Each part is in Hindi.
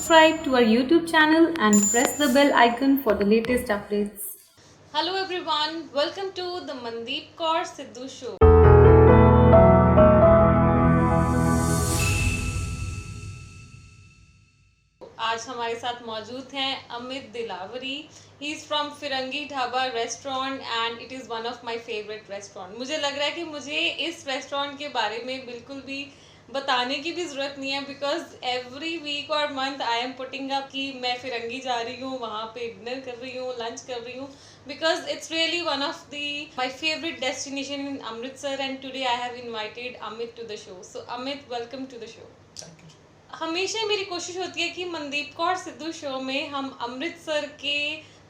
subscribe to our YouTube channel and press the bell icon for the latest updates. Hello everyone, welcome to the Mandeep Kaur Sidhu Show. आज हमारे साथ मौजूद हैं Amit Dilawari. He is from Firangi Dhaba restaurant and it is one of my favourite restaurant. मुझे लग रहा है कि मुझे इस रेस्टोरेंट के बारे में बिल्कुल भी बताने की भी ज़रूरत नहीं है, बिकॉज एवरी वीक और month I am putting up कि मैं फिरंगी जा रही हूँ, वहाँ पे डिनर कर रही हूँ, लंच कर रही हूँ, because it's really one of my favorite destination in Amritsar, and today I have invited Amit to the show. So Amit, welcome to the show. Thank you. हमेशा मेरी कोशिश होती है कि मनदीप कौर सिद्धू शो में हम अमृतसर के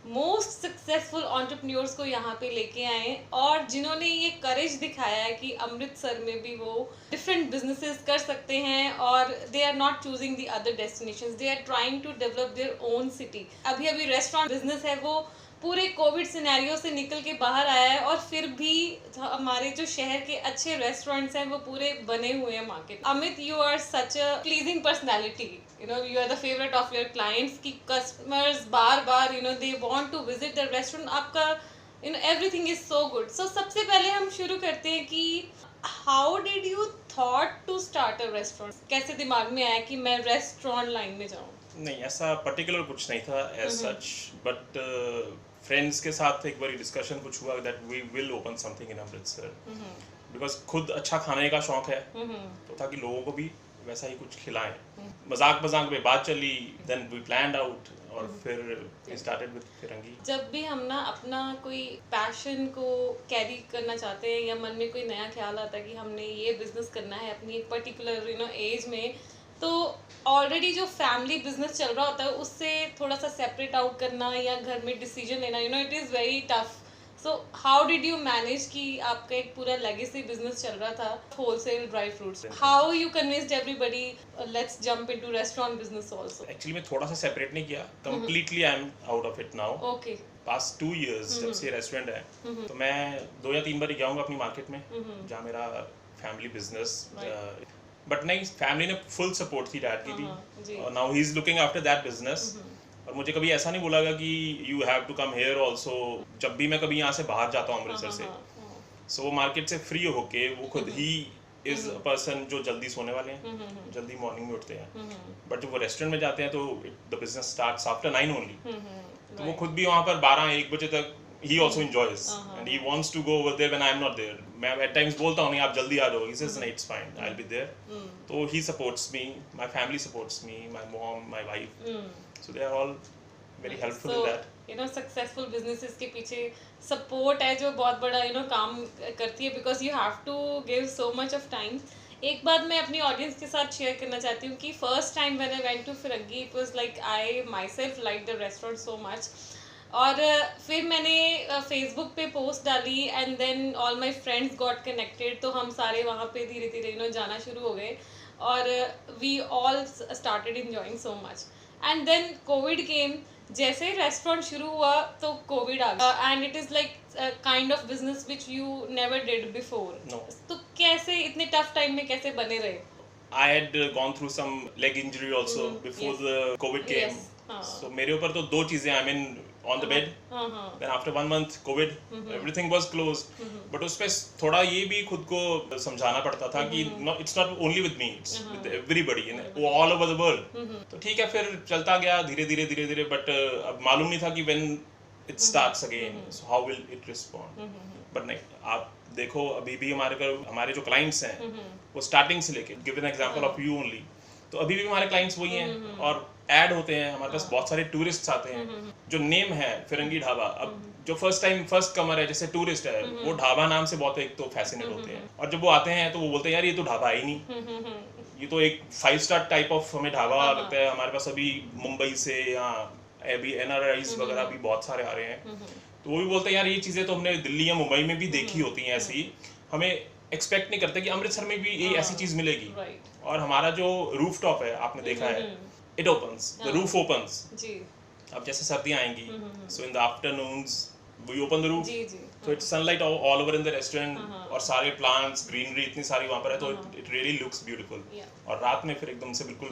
मोस्ट सक्सेसफुल एंटरप्रेन्योर्स को यहाँ पे लेके आए और जिन्होंने ये करेज दिखाया है कि अमृतसर में भी वो डिफरेंट बिजनेसेस कर सकते हैं और they are not choosing the other destinations, they are trying to develop their own city. अभी अभी रेस्टोरेंट बिजनेस है वो पूरे कोविड सिनेरियो से निकल के बाहर आया है और फिर भी हमारे जो शहर के अच्छे रेस्टोरेंट्स हैं वो पूरे बने हुए हैं market. Amit, you are such a pleasing personality, you are the favourite of your clients की कस्टमर्स बार बार they want to visit the restaurant. आपका everything is so good. So सबसे पहले हम शुरू करते हैं कि how did you thought to start a restaurant. कैसे दिमाग में आया कि मैं रेस्टोरेंट लाइन में जाऊँ? नहीं, ऐसा पर्टिकुलर कुछ नहीं था एज सच, बट फ्रेंड्स के साथ एक बार डिस्कशन कुछ हुआ that we will open something in Amritsar, because खुद अच्छा खाने का शौक है, तो ताकि लोगों को भी वैसा ही कुछ खिलाएं. मजाक मजाक में बात चली, देन वी प्लान्ड आउट और फिर स्टार्टेड विद फिरंगी. जब भी हम ना अपना कोई पैशन को कैरी करना चाहते हैं या मन में कोई नया ख्याल आता है कि हमने ये बिजनेस करना है अपनी एक पर्टिकुलर एज में, तो ऑलरेडी जो फैमिली बिजनेस चल रहा होता है उससे थोड़ा सा सेपरेट आउट करना या घर में डिसीजन लेना it is very tough. So how did you manage कि आपका एक पूरा लेगेसी बिजनेस चल रहा था, wholesale dry fruits, how you convinced everybody let's jump into restaurant business also? Actually मैं थोड़ा सा सेपरेट नहीं किया, completely I am out of it now. Okay. Past 2 years जब से रेस्टोरेंट है, तो मैं 2 या 3 बार ही गया हूँ अपनी मार्केट में जहाँ मेरा फैमिली बिजनेस, बट नहीं, फैमिली ने फुल सपोर्ट थी डैड की भी, और now he is looking after that business. और मुझे कभी ऐसा नहीं बोला कि you have to come here also. जब भी मैं कभी यहाँ से बाहर जाता हूँ अमृतसर से, सो वो मार्केट से फ्री होके वो खुद ही इज अ पर्सन जो जल्दी सोने वाले हैं, जल्दी मॉर्निंग में उठते हैं, बट जब वो रेस्टोरेंट में जाते हैं तो the business starts after 9 only. तो वो खुद भी वहाँ पर 12-1 बजे तक he also enjoys and he wants to go over there when I'm not there. मैं at times बोलता हूँ नहीं आप जल्दी आ जाओ, he says नहीं, it's fine, I'll be there. तो he supports me, my family supports me, my mom, my wife, so they are all very helpful in that. Successful businesses के पीछे सपोर्ट है जो बहुत बड़ा काम करती है, because you have to give so much of time. एक बात मैं अपनी ऑडियंस के साथ शेयर करना चाहती हूँ कि first time when I went to Firangi, it was like I myself like the restaurant so much. और फिर मैंने फेसबुक पे पोस्ट डाली and then all my friends got connected, तो हम सारे वहाँ पे धीरे धीरे जाना शुरू हो गए और we all started enjoying so much. And then Covid came. जैसे ही रेस्टोरेंट शुरू हुआ तो कोविड आ गया and it is like kind of business which you never did before. तो कैसे इतने टफ टाइम में कैसे बने रहे? I had gone through some leg injury also before the COVID came. So मेरे ऊपर तो 2 चीजें, I mean on the bed. Then after 1 month COVID, everything was closed. But उस पे थोड़ा ये भी खुद को समझाना पड़ता था कि it's not only with me, it's with everybody all over the world. तो ठीक है, फिर चलता गया धीरे धीरे, but अब मालूम नहीं था कि when it starts again, so how will it respond. But नहीं, आप देखो अभी भी हमारे जो क्लाइंट्स हैं वो स्टार्टिंग से लेके, give an example of you only, तो अभी भी हमारे क्लाइंट्स वही हैं और ऐड होते हैं. हमारे पास बहुत सारे टूरिस्ट्स आते हैं. जो नेम है फिरंगी ढाबा, अब जो फर्स्ट कमर है जैसे टूरिस्ट है, वो ढाबा नाम से बहुत एक तो फैसिनेट होते हैं, और जब वो आते हैं तो वो बोलते हैं यार ये तो ढाबा ही नहीं, ये तो एक 5 स्टार टाइप ऑफ हमें ढाबा लगता है. हमारे पास अभी मुंबई से या अभी NRIs वगैरह भी बहुत सारे आ रहे हैं, तो वो भी बोलते हैं यार ये चीज़ें तो हमने दिल्ली या मुंबई में भी देखी होती हैं ऐसी, हमें एक्सपेक्ट नहीं करते कि अमृतसर में भी ये ऐसी चीज़ मिलेगी. और हमारा जो रूफ टॉप है आपने देखा है, it opens, the roof opens. अब जैसे सर्दियाँ आएंगी, so in the afternoons we open the roof, जी जी so it's sunlight all over in the restaurant, और सारे plants, greenery इतनी सारी वहाँ पर है, तो it really looks beautiful. और रात में फिर एकदम से बिल्कुल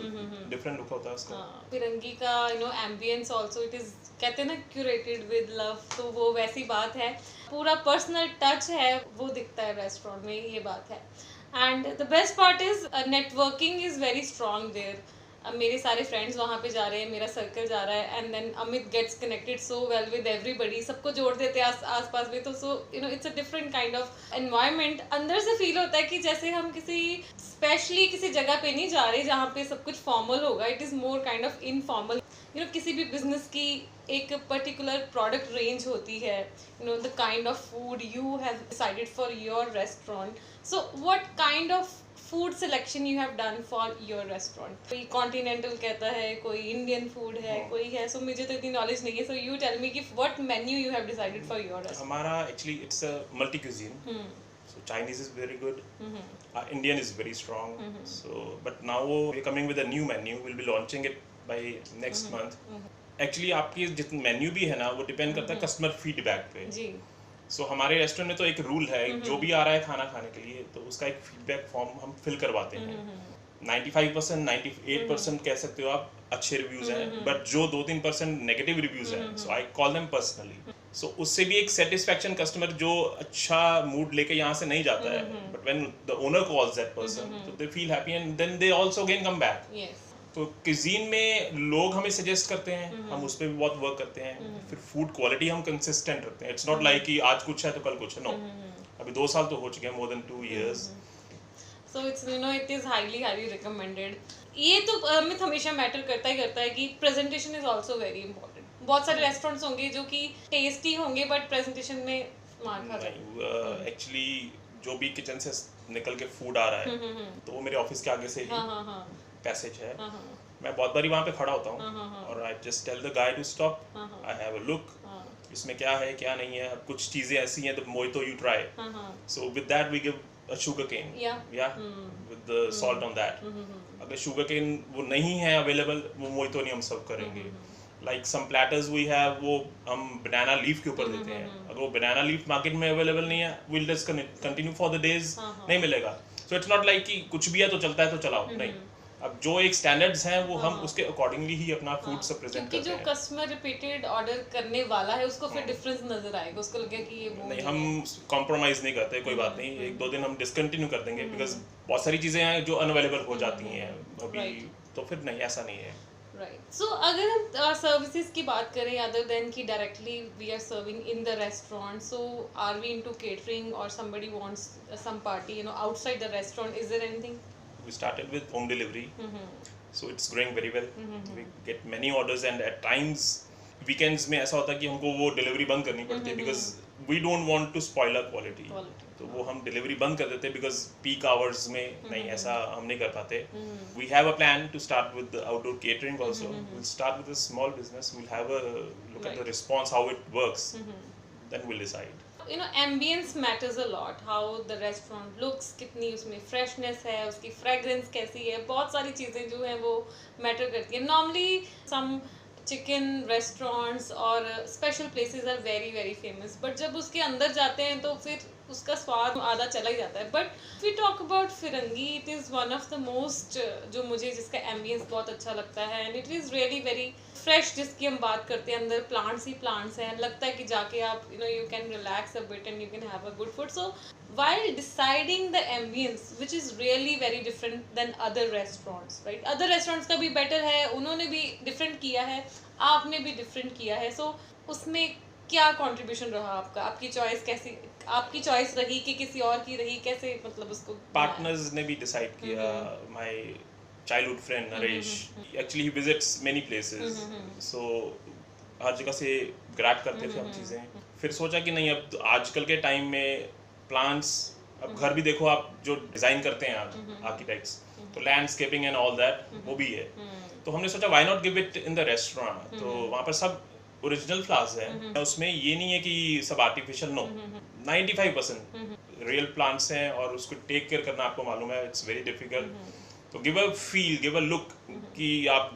different look होता है उसका. फिरंगी का ambience also it is, कहते हैं ना, curated with love, तो वो वैसी बात है, पूरा पर्सनल टच है वो दिखता है रेस्टोरेंट में, ये बात है. And the best part is networking is very strong there. अब मेरे सारे फ्रेंड्स वहाँ पे जा रहे हैं, मेरा सर्कल जा रहा है, and then Amit gets connected so well with everybody, सबको जोड़ देते हैं आस पास में, तो so it's a different kind of environment. अंदर से फील होता है कि जैसे हम किसी स्पेशली किसी जगह पे नहीं जा रहे जहाँ पे सब कुछ फॉर्मल होगा. It is more kind of informal. किसी भी बिजनेस की एक पर्टिकुलर प्रोडक्ट रेंज होती है, the kind of food you have decided for your restaurant. So what kind of food selection you have done for your restaurant? कोई कॉन्टिनेंटल कहता है, कोई इंडियन फूड है, कोई है. सो मुझे तो इतनी नॉलेज नहीं है, सो यू टेल मी कि what menu you have decided for your restaurant. हमारा actually it's a multi cuisine. So Chinese is very good. Indian is very strong. So but now we're coming with a new menu. We'll be launching it by next month. Actually आपकी जितना मेन्यू भी है ना, वो डिपेंड करता है कस्टमर फीडबैक पे. जी. सो हमारे रेस्टोरेंट में तो एक रूल है, जो भी आ रहा है खाना खाने के लिए, तो उसका एक फीडबैक फॉर्म हम फिल करवाते हैं. 95% 98% कह सकते हो आप अच्छे रिव्यूज हैं, बट जो 2-3% नेगेटिव रिव्यूज हैं, सो आई कॉल देम पर्सनली. सो उससे भी एक सेटिस्फैक्शन, कस्टमर जो अच्छा मूड लेके यहाँ से नहीं जाता है, but when the owner calls that person, तो they feel happy and then they also again come back. तो क्यूजीन में लोग हमें सजेस्ट करते हैं, हम उस पर भी बहुत वर्क करते हैं. फिर फूड क्वालिटी हम कंसिस्टेंट रखते हैं. इट्स नॉट लाइक कि आज कुछ है तो कल कुछ है. नो, अभी 2 साल तो हो चुके हैं, more than 2 years. So it's it is highly recommended. ये तो अमित हमेशा मैटर करता ही करता है कि presentation is also very important. बहुत सारे रेस्टोरेंट्स होंगे जो कि टेस्टी होंगे बट प्रेजेंटेशन में मार खा जाए. एक्चुअली जो भी किचन से निकल के फूड आ रहा है, तो वो मेरे ऑफिस के आगे से ही पैसेज है. मैं बहुत बारी वहाँ पे खड़ा होता हूँ और I just tell the guy to stop, I have a look, इसमें क्या है क्या नहीं है. अब कुछ चीजें ऐसी हैं, the mojito you try, so with that we give a sugar cane, या with the salt on that. अगर शुगर केन वो नहीं है अवेलेबल, वो मोइतो नहीं हम सर्व करेंगे. Like some platters we have, वो हम बनाना लीफ के ऊपर देते हैं. अगर वो बनाना लीफ मार्केट में अवेलेबल नहीं है, will just continue for the days, नहीं मिलेगा. सो इट्स नॉट लाइक कि कुछ भी है तो चलता है तो चलाओ, नहीं. अब जो एक स्टैंडर्ड्स हैं वो हम उसके अकॉर्डिंगली ही अपना फूड सब प्रेजेंट करते हैं. क्योंकि जो कस्टमर रिपीटेड ऑर्डर करने वाला है उसको फिर डिफरेंस नजर आएगा, उसको लगेगा कि ये वो नहीं. हम कॉम्प्रोमाइज नहीं करते, कोई बात नहीं, 1-2 दिन हम डिसकंटिन्यू कर देंगे, बिकॉज बहुत सारी चीजें हैं जो अनअवेलेबल हो जाती हैं अभी, तो फिर नहीं, ऐसा नहीं है. राइट. सो अगर हम सर्विसेज की बात करें, अदर देन कि directly we are serving in the restaurant, so are we into catering और somebody wants some party outside the restaurant, is there anything? We started with home delivery, so it's growing very well. We get many orders, and at times weekends में ऐसा होता है कि हमको वो डिलीवरी बंद करनी पड़ती है, because we don't want to spoil our quality. तो वो हम डिलीवरी बंद कर देते हैं because peak hours में नहीं, ऐसा हम नहीं कर पाते. We have a plan to start with the outdoor catering also. We'll start with a small business. We'll have a look at the response, how it works, then we'll decide. ambience matters a lot, how the restaurant looks, कितनी उसमें freshness है, उसकी fragrance कैसी है, बहुत सारी चीज़ें जो हैं वो matter करती हैं. Normally some chicken restaurants और special places are very very famous, but जब उसके अंदर जाते हैं तो फिर उसका स्वाद आधा चला ही जाता है. But if we talk about Firangi, it is one of the most जो मुझे जिसका ambience बहुत अच्छा लगता है, and it is really very fresh. जिसकी हम बात करते हैं, अंदर plants ही plants हैं, लगता है कि जाके आप you can relax a bit and you can have a good food. So while deciding the ambience, which is really very different than other restaurants, right? Other restaurants का भी better है, उन्होंने भी different किया है, आपने भी different किया है. So उसमें क्या कंट्रीब्यूशन रहा आपका? आपकी चॉइस कैसी, आपकी चॉइस रही कि किसी और की रही, कैसे मतलब उसको पार्टनर्स ने भी डिसाइड किया. My childhood friend Naresh, actually he visits many places, so हर जगह से ग्रैब करते थे हम चीज़ें. फिर सोचा कि नहीं, अब आजकल के टाइम में प्लांट्स, अब घर भी देखो आप जो डिज़ाइन करते हैं आप आर्किटेक्ट्स, तो लैंडस्केपिंग एंड ऑल दैट वो भी है. तो हमने सोचा why not give it in the restaurant. तो वहाँ पर सब ओरिजिनल फ्लावर्स हैं, उसमें ये नहीं है कि सब आर्टिफिशियल, नो, 95% रियल प्लांट्स हैं, और उसको टेक केयर करना आपको मालूम है, इट्स वेरी डिफिकल्ट. तो give a feel, give a look कि आप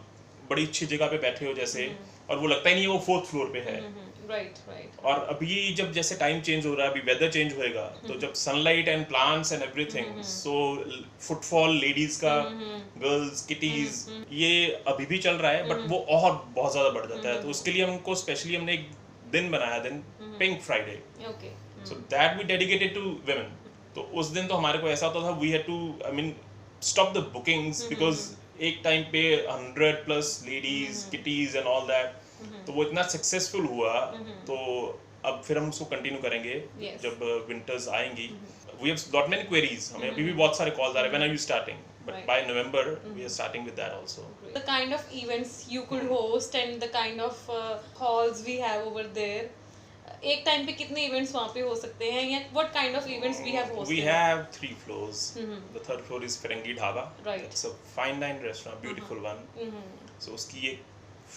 बड़ी अच्छी जगह पे बैठे हो जैसे, और वो लगता ही नहीं है वो 4th फ्लोर पे है. राइट राइट और अभी जब जैसे टाइम चेंज हो रहा है, अभी वेदर चेंज होएगा, तो जब sunlight and plants and everything, so footfall ladies का, गर्ल्स, किटीज, ये अभी भी चल रहा है, बट वो और बहुत ज्यादा बढ़ जाता है। तो उसके लिए हमको स्पेशली हमने एक दिन बनाया, दिन pink Friday, okay so that we dedicated to women। तो उस दिन तो हमारे को ऐसा होता था, we had to, I mean, stop the bookings, because एक टाइम पे 100+ ladies, kitties and all that, तो वो इतना सक्सेसफुल हुआ। तो अब फिर हम उसको कंटिन्यू करेंगे Yes. जब विंटर्स आएंगी। We have got many queries, हमें अभी भी बहुत सारे कॉल्स आ रहे हैं, when are you starting, but Right. By November we are starting with that also. the kind of events you could host and the kind of halls we have over there, एक टाइम पे कितने इवेंट्स वहाँ पे हो सकते हैं, या what kind of events we have hosted? We have 3 floors. The third floor is Firangi Dhaba. Right. It's a fine dine restaurant, beautiful one. So उसकी एक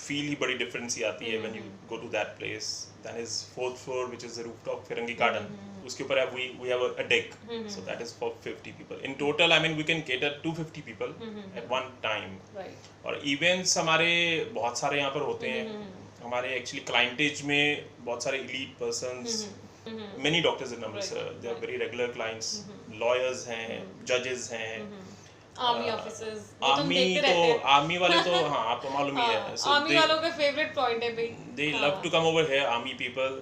feel ही बड़ी difference ही आती है when you go to that place. Then is 4th floor, which is the rooftop Firangi Garden. उसके ऊपर we have a deck. So that is for 50 people. In total, I mean, we can cater 250 people at one time. Right. और events हमारे बहुत सारे यहाँ पर होते हैं। हमारे एक्चुअली क्लाइंटेज में बहुत सारे elite persons, many doctors in Amritsar, they are very regular clients, lawyers हैं, judges हैं, आर्मी ऑफिसर्स, वो तुम आर्मी देखते तो रहते हैं। आर्मी वाले तो हाँ आपको मालूम ही है, so आर्मी वालों का फेवरेट पॉइंट है भाई। they love to come over here, army people।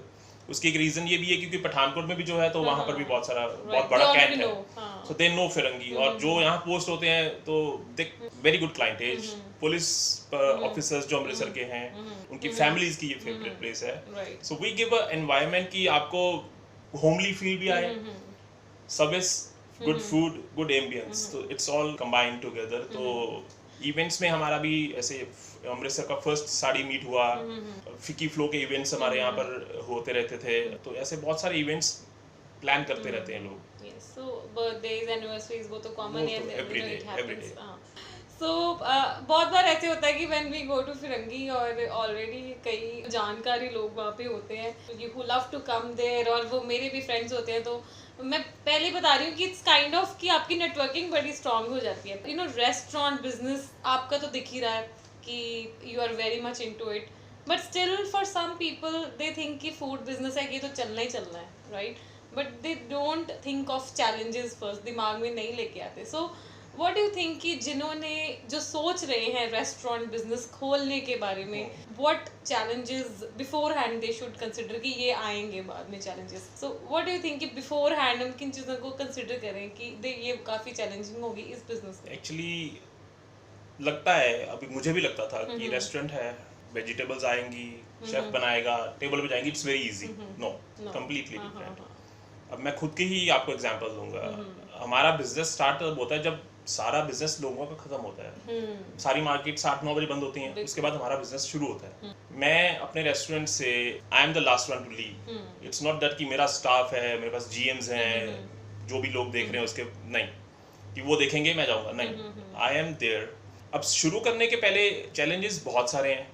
उसकी एक रीजन ये भी है क्योंकि पठानकोट में भी जो है तो वहाँ पर भी बहुत सारा बहुत बड़ा they कैंट already है, know, हाँ। so they know फिरंगी। और जो यहाँ पोस्ट होते हैं तो they very good clientage, police officers जो अमृतसर के हैं, उनकी फैमिलीज की ये फेवरेट प्लेस है। Right. So we give a environment कि आपको homely feel भी आए, service, good food, good ambience, तो it's all combined together। तो इवेंट्स में हमारा भी ऐसे अमृतसर का फर्स्ट साड़ी मीट हुआ, फिकी फ्लो के इवेंट्स हमारे यहाँ पर होते रहते थे, तो ऐसे बहुत सारे इवेंट्स प्लान करते रहते हैं लोग। Yes, so birthdays, anniversaries वो तो common वो है, तो you every know, day, it happens, every day। हाँ। So बहुत बार ऐसे होता है कि when we go to फिरंगी और already कई जानकारी लोग वहाँ पे होते हैं who love to come there, और वो मेरे भी friends होते हैं, तो मैं पहले बता रही हूँ कि इट्स काइंड ऑफ कि आपकी नेटवर्किंग बड़ी स्ट्रांग हो जाती है। यू नो, रेस्टोरेंट बिजनेस आपका तो दिख ही रहा है कि you are very much into it, but still for some people they think कि फूड बिजनेस है कि तो चलना ही चलना है, right? But they don't think of challenges first, दिमाग में नहीं लेके आते। So what do you think कि जिन्होंने जो सोच रहे हैं रेस्टोरेंट बिजनेस खोलने के बारे में, what challenges before hand they should consider कि ये आएंगे बाद में challenges? So what do you think कि बिफोर हैंड हम किन चीज़ों को कंसिडर करें कि ये काफ़ी चैलेंजिंग होगी इस बिजनेस में? एक्चुअली लगता है, अभी मुझे भी लगता था कि रेस्टोरेंट है, वेजिटेबल्स आएंगी, शेफ बनाएगा, टेबल पे जाएंगी, it's very easy. No, completely different. अब मैं खुद के ही आपको एग्जांपल दूंगा। हमारा बिजनेस स्टार्ट तब होता है जब सारा बिजनेस लोगों का खत्म होता है, सारी मार्केट 8-9 बजे बंद होती हैं, उसके बाद हमारा बिजनेस शुरू होता है। मैं अपने रेस्टोरेंट से I am the last one two leave. It's not that कि मेरा स्टाफ है, मेरे पास जीएम्स हैं, जो भी लोग देख रहे हैं उसके, नहीं कि वो देखेंगे मैं जाऊंगा, नहीं, आई एम देयर। अब शुरू करने के पहले चैलेंजेस बहुत सारे हैं,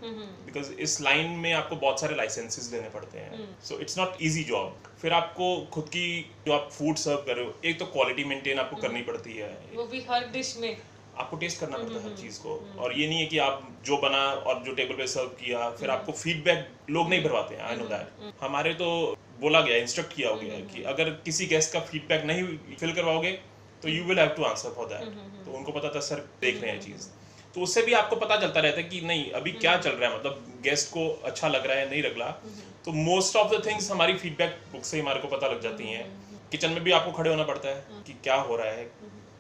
बिकॉज इस लाइन में आपको बहुत सारे लाइसेंसेस लेने पड़ते हैं, so it's not easy job. फिर आपको खुद की जो आप फूड सर्व कर रहे हो, एक तो क्वालिटी मेंटेन आपको करनी पड़ती है, वो भी हर डिश में आपको टेस्ट करना पड़ता है हर चीज़ को। और ये नहीं है कि आप जो बना और जो टेबल पे सर्व किया, फिर आपको फीडबैक लोग नहीं भरवाते हैं, आई नो दैट। हमारे तो बोला गया, इंस्ट्रक्ट किया हो गया है कि अगर किसी गेस्ट का फीडबैक नहीं फिल करवाओगे तो you will have to answer for that. तो उनको पता था सर देख रहे हैं चीज़, तो उससे भी आपको पता चलता रहता है कि नहीं अभी क्या चल रहा है, मतलब गेस्ट को अच्छा लग रहा है नहीं लग रहा। तो मोस्ट ऑफ द थिंग्स हमारी फीडबैक बुक से हमारे को पता लग जाती हैं। किचन में भी आपको खड़े होना पड़ता है कि क्या हो रहा है,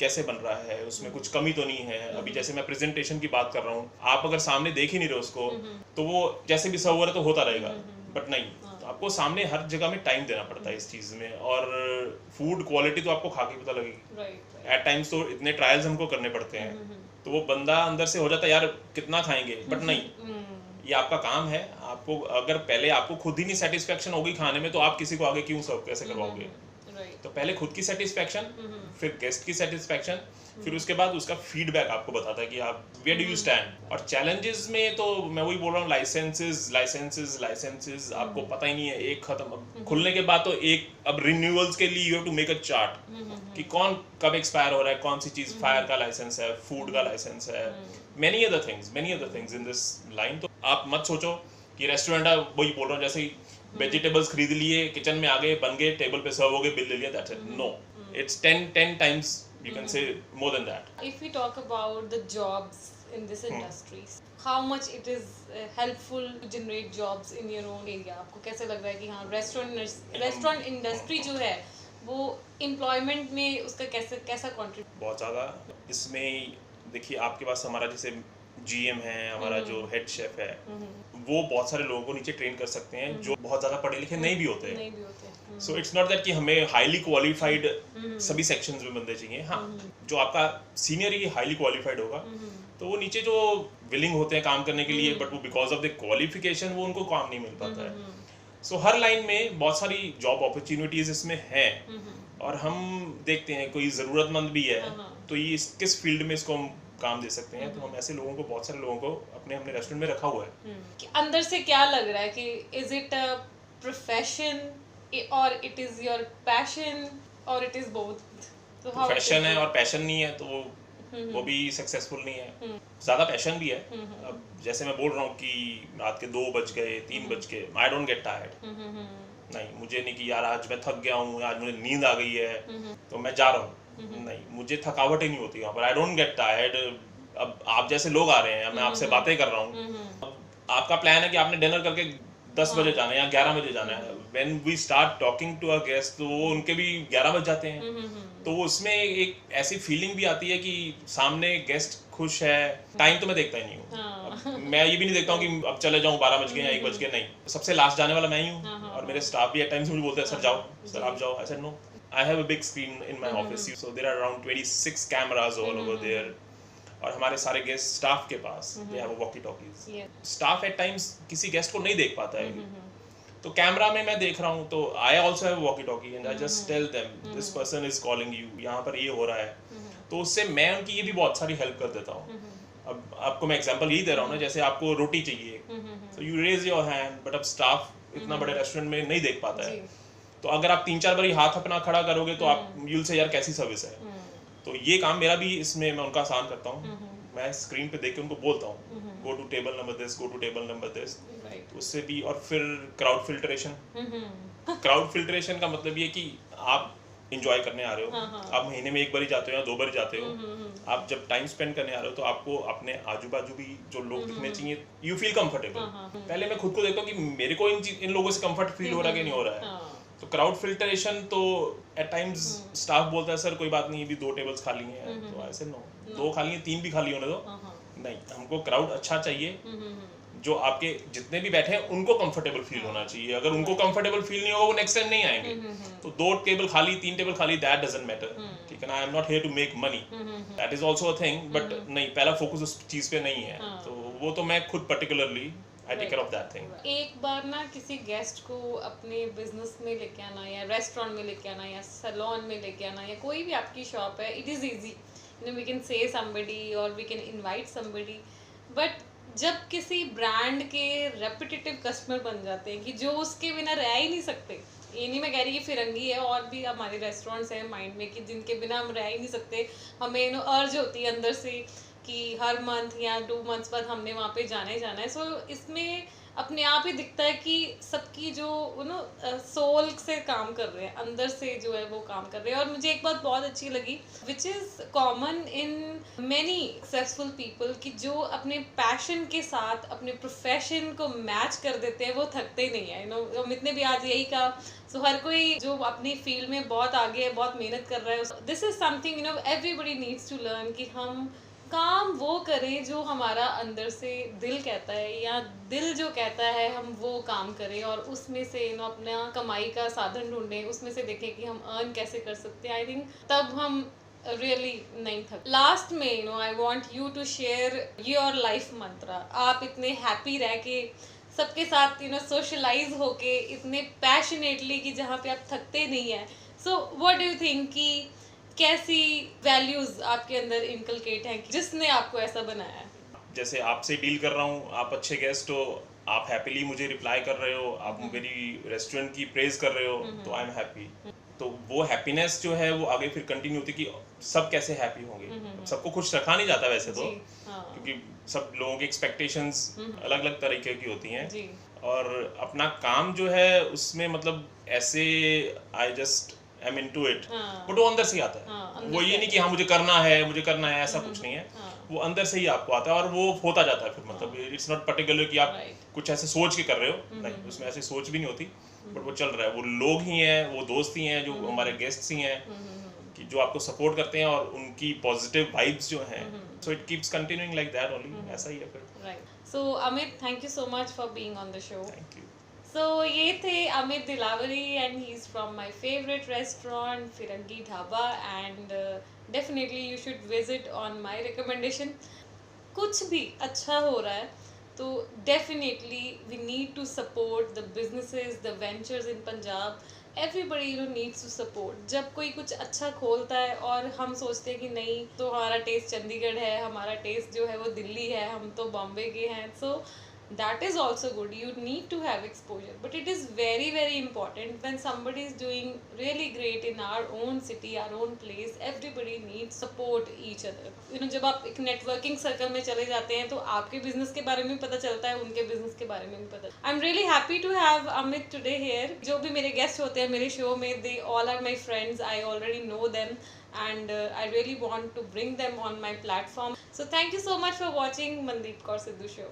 कैसे बन रहा है, उसमें कुछ कमी तो नहीं है। अभी जैसे मैं प्रेजेंटेशन की बात कर रहा हूँ, आप अगर सामने देख ही नहीं रहे उसको तो वो जैसे भी सर्व हो रहा है तो होता रहेगा, बट नहीं, तो आपको सामने हर जगह में टाइम देना पड़ता है इस चीज़ में। और फूड क्वालिटी तो आपको खा के पता लगेगी। एट टाइम्स तो इतने ट्रायल्स हमको करने पड़ते हैं, तो वो बंदा अंदर से हो जाता है यार कितना खाएंगे, बट नहीं, ये आपका काम है। आपको अगर पहले आपको खुद ही नहीं सेटिस्फेक्शन होगी खाने में तो आप किसी को आगे क्यों सर्व कैसे करवाओगे? तो पहले खुद की सेटिस्फेक्शन, फिर गेस्ट की सेटिस्फेक्शन, फिर उसके बाद उसका फीडबैक आपको बताता है कि आप वेयर डू यू स्टैंड। और चैलेंजेस में तो मैं वही बोल रहा हूँ, लाइसेंसेस आपको पता ही नहीं है, एक खत्म, अब खुलने के बाद तो एक, अब रिन्यूअल्स के लिए you have to make a chart कि कौन कब एक्सपायर हो रहा है, कौन सी चीज, फायर का लाइसेंस है, फूड का लाइसेंस है, many other things in this line. तो आप मत सोचो कि रेस्टोरेंट है, वही बोल रहा हूँ, जैसे वेजिटेबल्स खरीद लिए, किचन में आ गए, बन गए, टेबल पे सर्व हो गए, बिल ले लिया, that's it. No, it's 10 times, you can say more than that. If we talk about the jobs in this industry, how much it is helpful to generate jobs in your own area? आपको कैसे लग रहा है कि हाँ रेस्टोरेंट इंडस्ट्री जो है वो एम्प्लॉयमेंट में उसका कैसा कंट्रीब्यूट? बहुत ज़्यादा. इसमें देखिए, आपके पास हमारा जैसे GM है, हमारा जो हेड शेफ है, वो बहुत सारे लोगों को नीचे ट्रेन कर सकते हैं जो बहुत ज़्यादा पढ़े लिखे नहीं भी होते. सो इट्स नॉट दैट कि हमें हाईली क्वालिफाइड सभी सेक्शंस में बंदे चाहिए. हाँ, जो आपका सीनियर ही हाईली क्वालिफाइड होगा तो वो नीचे जो विलिंग होते हैं काम करने के लिए, बट वो बिकॉज ऑफ द क्वालिफिकेशन वो उनको काम नहीं मिल पाता है. सो हर लाइन में बहुत सारी जॉब अपॉर्चुनिटीज इसमें हैं, और हम देखते हैं कोई ज़रूरतमंद भी है तो ये किस फील्ड में इसको हम काम दे सकते हैं. तो हम ऐसे लोगों को, बहुत सारे लोगों को अपने रेस्टोरेंट में रखा हुआ है. कि अंदर से क्या लग रहा है कि इज इट अ प्रोफेशन और इट इज योर पैशन और इट इज बोथ? प्रोफेशन है और पैशन नहीं है तो वो भी सक्सेसफुल नहीं है. ज्यादा पैशन भी है. अब जैसे मैं बोल रहा हूँ कि रात के 2 बज गए, 3 बज गए, आई डोंट गेट टायर्ड. नहीं, मुझे नहीं कि यार आज मैं थक गया हूँ, आज मुझे नींद आ गई है तो मैं जा रहा हूँ. नहीं, मुझे थकावट ही नहीं होती वहाँ पर. I don't get tired. अब आप जैसे लोग आ रहे हैं, मैं आपसे बातें कर रहा हूँ, आपका प्लान है कि आपने डिनर करके 10 बजे जाना है या 11 बजे जाना है. When we start talking to a guest तो वो उनके भी 11 बज जाते हैं. तो उसमें एक ऐसी फीलिंग भी आती है कि सामने गेस्ट खुश है. टाइम तो मैं देखता ही नहीं हूँ. मैं ये भी नहीं देखता हूँ कि अब चले जाऊँ 12 बज गए या 1 बज गए. नहीं, सबसे लास्ट जाने वाला मैं ही हूँ. और मेरे स्टाफ भी एट टाइम्स मुझे बोलते हैं सर जाओ, सर आप जाओ. I said no, I have a big screen in my office, so there are around 26 cameras all over there. और हमारे सारे गेस्ट स्टाफ के पास they have walkie talkies. Staff at times किसी गेस्ट को नहीं देख पाता है. तो कैमरा में मैं देख रहा हूँ तो I also have a walkie talkie and I just tell them this person is calling you, यहाँ पर ये हो रहा है. तो उससे मैं उनकी ये भी बहुत सारी हेल्प कर देता हूँ. अब आपको मैं एग्जांपल यही दे रहा हूँ ना, जैसे आपको रोटी चाहिए तो you raise your hand, but अब स्टाफ इतना बड़े रेस्टोरेंट में नहीं देख पाता है. तो अगर आप 3-4 बारी हाथ अपना खड़ा करोगे तो आप यूल से यार कैसी सर्विस है. तो ये काम मेरा भी, इसमें मैं उनका आसान करता हूँ. मैं स्क्रीन पे देख के उनको बोलता हूँ go to table number this, go to table number this. उससे भी. और फिर क्राउड फिल्ट्रेशन. क्राउड फिल्ट्रेशन का मतलब ये कि आप इंजॉय करने आ रहे हो, आप महीने में 1 बार ही जाते हो या 2 बार ही जाते हो. आप जब टाइम स्पेंड करने आ रहे हो तो आपको अपने आजू बाजू भी जो लोग दिखने चाहिए, यू फील कंफर्टेबल. पहले मैं खुद को देखता हूँ कि मेरे को इन लोगों से कंफर्ट फील हो रहा है कि नहीं हो रहा है. तो क्राउड फिल्ट्रेशन तो एट टाइम्स स्टाफ बोलता है सर कोई बात नहीं, अभी 2 टेबल्स खाली हैं. तो ऐसे नो, 2 खाली हैं, 3 भी खाली होने दो. नहीं, हमको क्राउड अच्छा चाहिए. जो आपके जितने भी बैठे हैं उनको कंफर्टेबल फील होना चाहिए. अगर उनको कंफर्टेबल फील नहीं होगा वो नेक्स्ट टाइम नहीं आएंगे. तो 2 टेबल खाली, 3 टेबल खाली, दैट डजंट मैटर. ठीक है ना, I am not here to make money, that is also a thing. But नहीं, पहला फोकस उस चीज पे नहीं है. तो वो तो मैं खुद particularly I take care of that thing. एक बार ना किसी गेस्ट को अपने बिजनेस में लेके आना या रेस्टोरेंट में लेके आना या सैलून में लेके आना या कोई भी आपकी शॉप है, it is easy. We can say somebody और we can invite somebody. But जब किसी ब्रांड के रेपिटेटिव कस्टमर बन जाते हैं कि जो उसके बिना रह ही नहीं सकते. ये नहीं मैं कह रही कि फिरंगी है, और भी हमारे रेस्टोरेंट्स हैं माइंड में कि जिनके बिना हम रह ही नहीं सकते. हमें अर्ज होती है अंदर से कि हर मंथ या 2 मंथ्स बाद हमने वहाँ पे जाना ही जाना है. सो इसमें अपने आप ही दिखता है कि सबकी जो सोल से काम कर रहे हैं, अंदर से जो है वो काम कर रहे हैं. और मुझे एक बात बहुत अच्छी लगी which is common in many successful people कि जो अपने पैशन के साथ अपने प्रोफेशन को मैच कर देते हैं, वो थकते ही नहीं है. अमित ने भी आज यही कहा. सो हर कोई जो अपनी फील्ड में बहुत आगे है, बहुत मेहनत कर रहा है. This is something everybody needs to learn कि हम काम वो करें जो हमारा अंदर से दिल कहता है, या दिल जो कहता है हम वो काम करें, और उसमें से अपना कमाई का साधन ढूंढें, उसमें से देखें कि हम अर्न कैसे कर सकते हैं. आई थिंक तब हम रियली नहीं थक. लास्ट में I want you to share your life mantra. आप इतने हैप्पी रह के सबके साथ सोशलाइज होके इतने पैशनेटली कि जहाँ पे आप थकते नहीं है. सो व्हाट डू यू थिंक कि कैसी वैल्यूज आपके अंदर इनकलकेट हैं जिसने आपको ऐसा बनाया है? जैसे आपसे डील कर रहा हूँ, आप अच्छे गेस्ट हो, आप हैप्पीली मुझे रिप्लाई कर रहे हो, आप मेरी रेस्टोरेंट की प्रेज कर रहे हो, तो आई एम हैप्पी. तो वो हैप्पीनेस जो है वो आगे फिर कंटिन्यू होती कि सब कैसे हैप्पी होंगे। सबको खुश रखा नहीं जाता वैसे तो, क्योंकि सब लोगों की एक्सपेक्टेशंस अलग अलग तरीके की होती हैं, और अपना काम जो है उसमें मतलब ऐसे I just I am into it, but वो अंदर से ही आता है। वो ये नहीं कि हाँ मुझे करना है ऐसा कुछ नहीं है, वो अंदर से ही आपको आता है और वो होता जाता है फिर। मतलब इट्स नॉट पर्टिकुलर कि आप कुछ ऐसे सोच के कर रहे हो, नहीं, उसमें ऐसी सोच भी नहीं होती, बट वो चल रहा है। वो लोग ही हैं, वो दोस्त ही हैं, जो हमारे गेस्ट्स ही हैं, कि जो आपको सपोर्ट करते हैं और उनकी पॉजिटिव वाइब्स जो हैं, so it keeps continuing like that only. ऐसा ही है फिर। Right. So Amit, thank you so much for being on the show. Thank you. So ये थे Amit दिलावरी and he's from my favorite restaurant Firangi dhaba, and definitely you should visit on my recommendation। कुछ भी अच्छा हो रहा है तो definitely we need to support the businesses, the ventures in Punjab। Everybody needs to support। जब कोई कुछ अच्छा खोलता है और हम सोचते हैं कि नहीं तो हमारा टेस्ट चंडीगढ़ है, हमारा टेस्ट जो है वो दिल्ली है, हम तो बॉम्बे के हैं, so that is also good। You need to have exposure, but it is very very important when somebody is doing really great in our own city, our own place, everybody needs support each other। जब आप एक networking circle में चले जाते हैं तो आपके business के बारे में भी पता चलता है, उनके business के बारे में भी पता। I'm really happy to have Amit today here। जो भी मेरे guest होते हैं मेरे show में, they all are my friends, I already know them, and I really want to bring them on my platform। So thank you so much for watching Mandeep Kaur Sidhu Show।